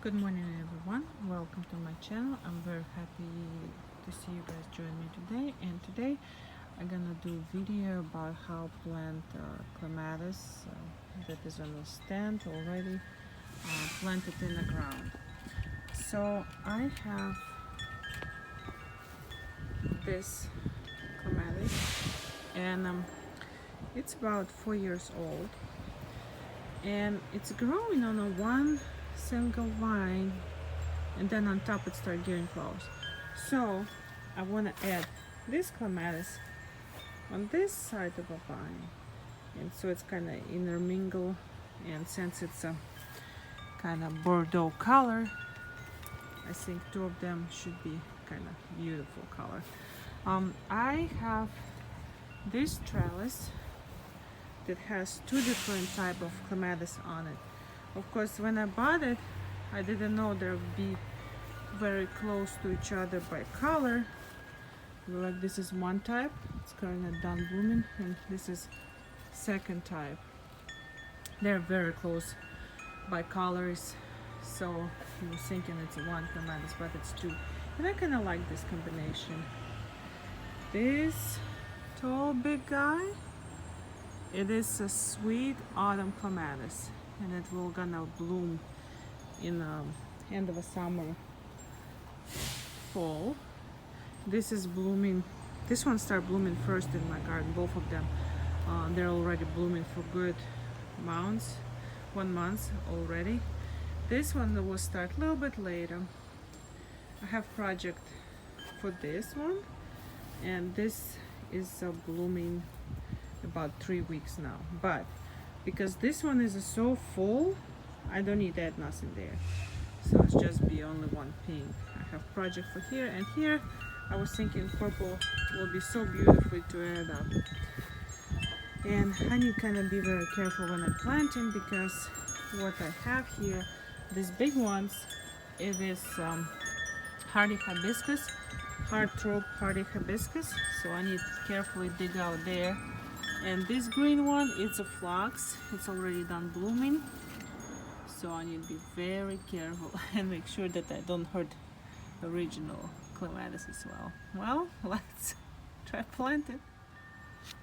Good morning everyone, welcome to my channel. I'm very happy to see you guys join me today, and today I'm gonna do a video about how plant clematis that is on the stand already planted in the ground. So I have this clematis, and it's about 4 years old, and it's growing on a one single vine, and then on top it starts giving flowers. So I want to add this clematis on this side of a vine, and so it's kind of intermingle, and since it's a kind of Bordeaux color, I think two of them should be kind of beautiful color. I have this trellis that has two different type of clematis on it. Of course, when I bought it, I didn't know they would be very close to each other by color. Like this is one type, it's currently done blooming, and this is second type. They're very close by colors, so you were thinking it's one clematis, but it's two. And I kind of like this combination. This tall big guy, it is a sweet autumn clematis, and it will gonna bloom in end of a summer, fall. This is blooming. This one start blooming first in my garden. Both of them, they're already blooming for good months, 1 month already. This one will start a little bit later. I have project for this one, and this is blooming about 3 weeks now, but because this one is so full, I don't need to add nothing there, so it's just be only one pink. I have project for here, and here I was thinking purple will be so beautiful to add up. And I need kind of be very careful when I'm planting, because what I have here, these big ones, it is hardy hibiscus, heartthrob hardy hibiscus, so I need to carefully dig out there. And this green one, it's a phlox, it's already done blooming, so I need to be very careful and make sure that I don't hurt the original clematis as well. Well, let's try plant it.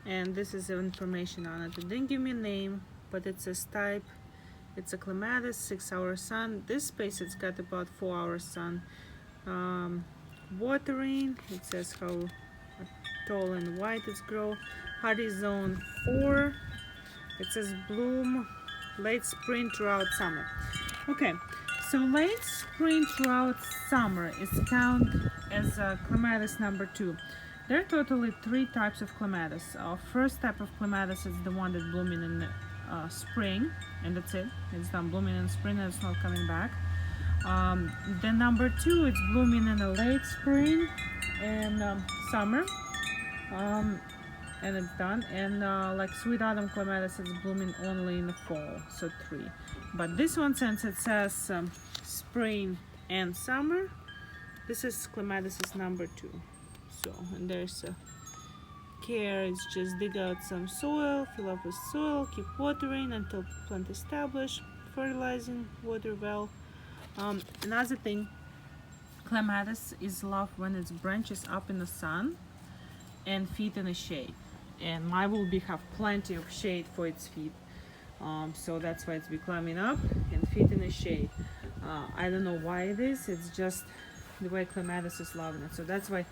And this is the information on it. It didn't give me a name, but it says type. It's a clematis, 6-hour sun. This space, it's got about 4 hours sun. Watering, it says how tall and wide it's grow. Hardy zone 4. It says bloom late spring throughout summer. Okay, so late spring throughout summer is count as clematis number 2. There are totally 3 types of clematis. First type of clematis is the one that's blooming in spring, and that's it. It's done blooming in spring and it's not coming back. Then number 2, it's blooming in the late spring and summer, and it's done. And like sweet autumn clematis, it's blooming only in the fall, so 3. But this one, since it says spring and summer, this is clematis is number 2. So, and there's a care, it's just dig out some soil, fill up with soil, keep watering until plant established, fertilizing, water well. Another thing, clematis is loved when its branches up in the sun and feet in the shade, and mine will have plenty of shade for its feet, so that's why it's be climbing up and feet in the shade. I don't know why it is, it's just the way clematis is loving it. So that's why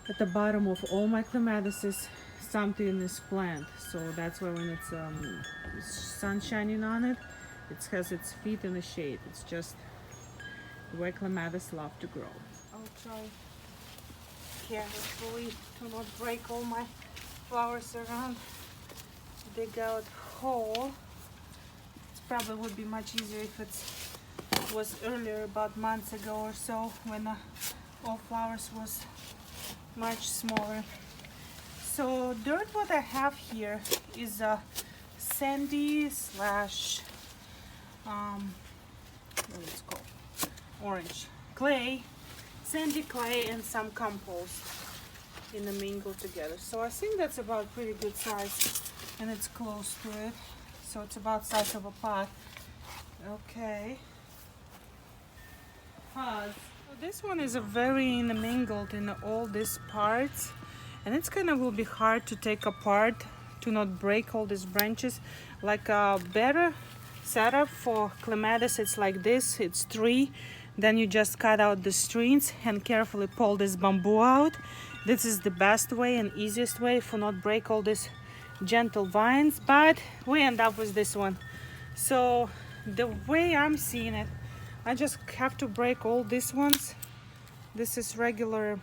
at the bottom of all my clematis is something is plant, so that's why when it's sun shining on it, it has its feet in the shade. It's just the way clematis love to grow. I'll try carefully to not break all my flowers around. Dig out hole. It probably would be much easier if it was earlier, about months ago or so, when all flowers was much smaller. So dirt, what I have here is a sandy slash what it's called, orange clay, sandy clay, and some compost in the mingle together. So I think that's about pretty good size, and it's close to it, so it's about size of a pot. Okay, So this one is a very intermingled in all these parts, and it's kind of will be hard to take apart to not break all these branches. Like a better setup for clematis, it's like this. It's 3. Then you just cut out the strings and carefully pull this bamboo out. This is the best way and easiest way for not break all these gentle vines, but we end up with this one. So the way I'm seeing it, I just have to break all these ones. This is regular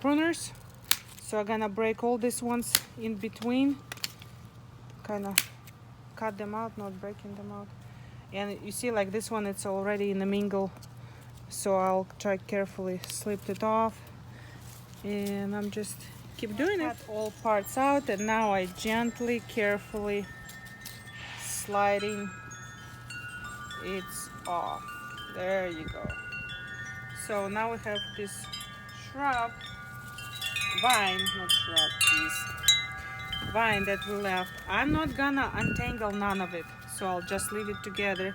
pruners, so I'm gonna break all these ones in between, kind of cut them out, not breaking them out. And you see, like this one, it's already in the mingle, so I'll try carefully slip it off, and I'm just keep doing it. Cut all parts out, and now I gently, carefully sliding it off. There you go. So now we have this shrub vine, not shrub, this vine that we left. I'm not gonna untangle none of it, so I'll just leave it together.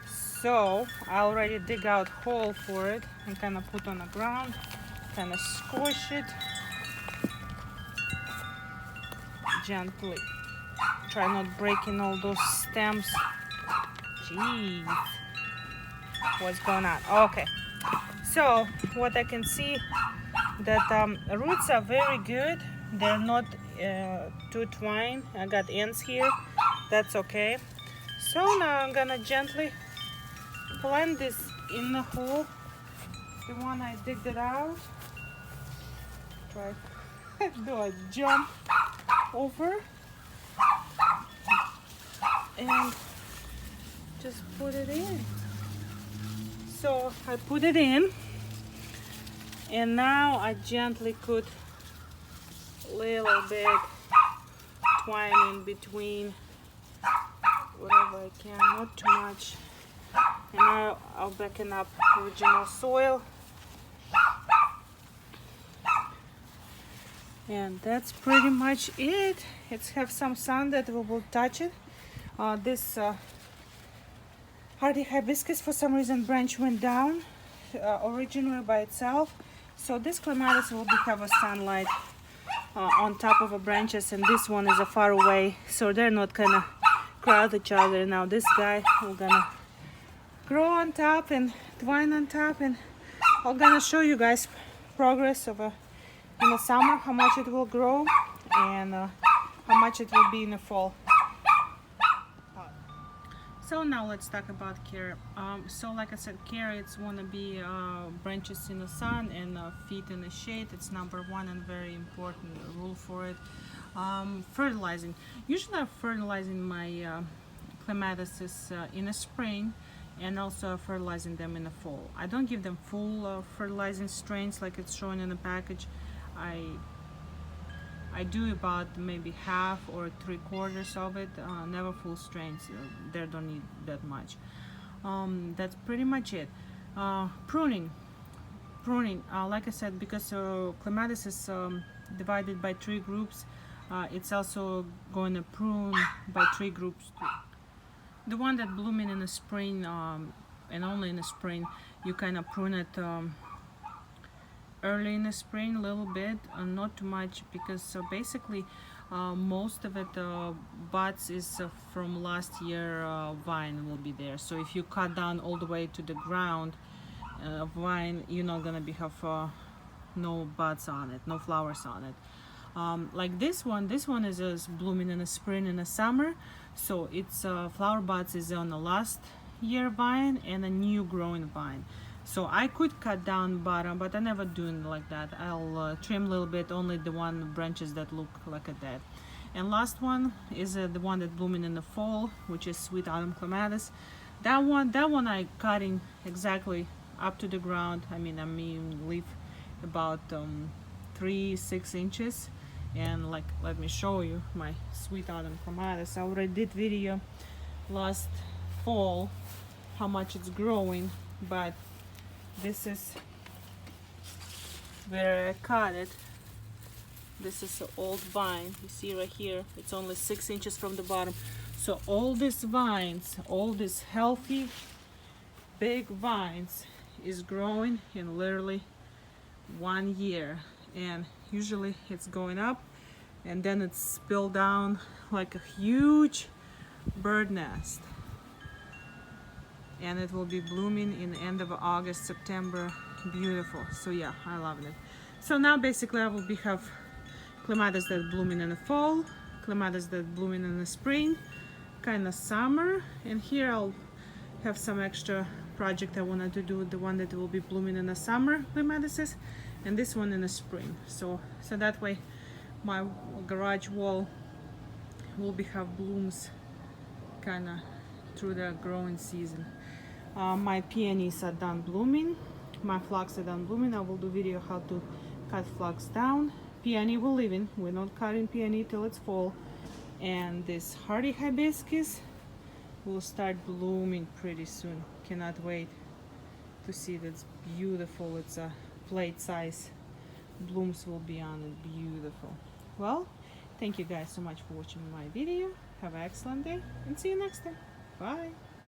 So I already dig out hole for it and kind of put on the ground, kind of squish it gently. Try not breaking all those stems. Jeez, what's going on? Okay, so what I can see that roots are very good. They're not too twined. I got ends here. That's okay. So now I'm gonna gently plant this in the hole, the one I digged it out. Try do a jump over and just put it in. So I put it in, and now I gently put a little bit twine in between, whatever I can, not too much. And now I'll backen up original soil. And that's pretty much it. It's have some sun that we will touch it. This hardy hibiscus, for some reason, branch went down originally by itself. So this clematis will have a sunlight on top of the branches, and this one is a far away, so they're not gonna crowd each other. Now this guy will gonna grow on top and twine on top, and I'm gonna show you guys progress of in the summer, how much it will grow and how much it will be in the fall. So now let's talk about care. So like I said, care, it's wanna be branches in the sun and feet in the shade. It's #1 and very important rule for it. Fertilizing. Usually I'm fertilizing my clematis in the spring, and also fertilizing them in the fall. I don't give them full fertilizing strains like it's shown in the package. I do about maybe half or 3/4 of it, never full strains. They don't need that much. That's pretty much it. Pruning, like I said, because clematis is divided by 3 groups, it's also going to prune by 3 groups too. The one that blooming in the spring, and only in the spring, you kind of prune it early in the spring a little bit, not too much, because basically most of it buds is from last year vine will be there. So if you cut down all the way to the ground vine, you're not gonna have no buds on it, no flowers on it. Like this one is blooming in the spring and the summer, so its flower buds is on the last year vine and a new growing vine. So I could cut down bottom, but I never do it like that. I'll trim a little bit, only the branches that look like that. And last one is the one that blooming in the fall, which is sweet autumn clematis. That one I cutting exactly up to the ground. I mean leave about 3-6 inches. And like, let me show you my sweet autumn clematis. I already did video last fall how much it's growing, but this is where I cut it. This is an old vine. You see right here, it's only 6 inches from the bottom. So all these vines, all these healthy big vines is growing in literally 1 year, and usually it's going up and then it's spilled down like a huge bird nest, and it will be blooming in the end of August, September. Beautiful. So yeah, I love it. So now basically I will have clematis that blooming in the fall, clematis that blooming in the spring, kind of summer, and here I'll have some extra project I wanted to do, the one that will be blooming in the summer clematises, and this one in the spring. So that way my garage wall will have blooms kind of through the growing season. My peonies are done blooming, my phlox are done blooming. I will do video how to cut phlox down. Peony will live in, we're not cutting peony till it's fall, and this hardy hibiscus will start blooming pretty soon. Cannot wait to see. That's beautiful. It's a plate size. Blooms will be on it. Beautiful. Well, thank you guys so much for watching my video. Have an excellent day and see you next time. Bye.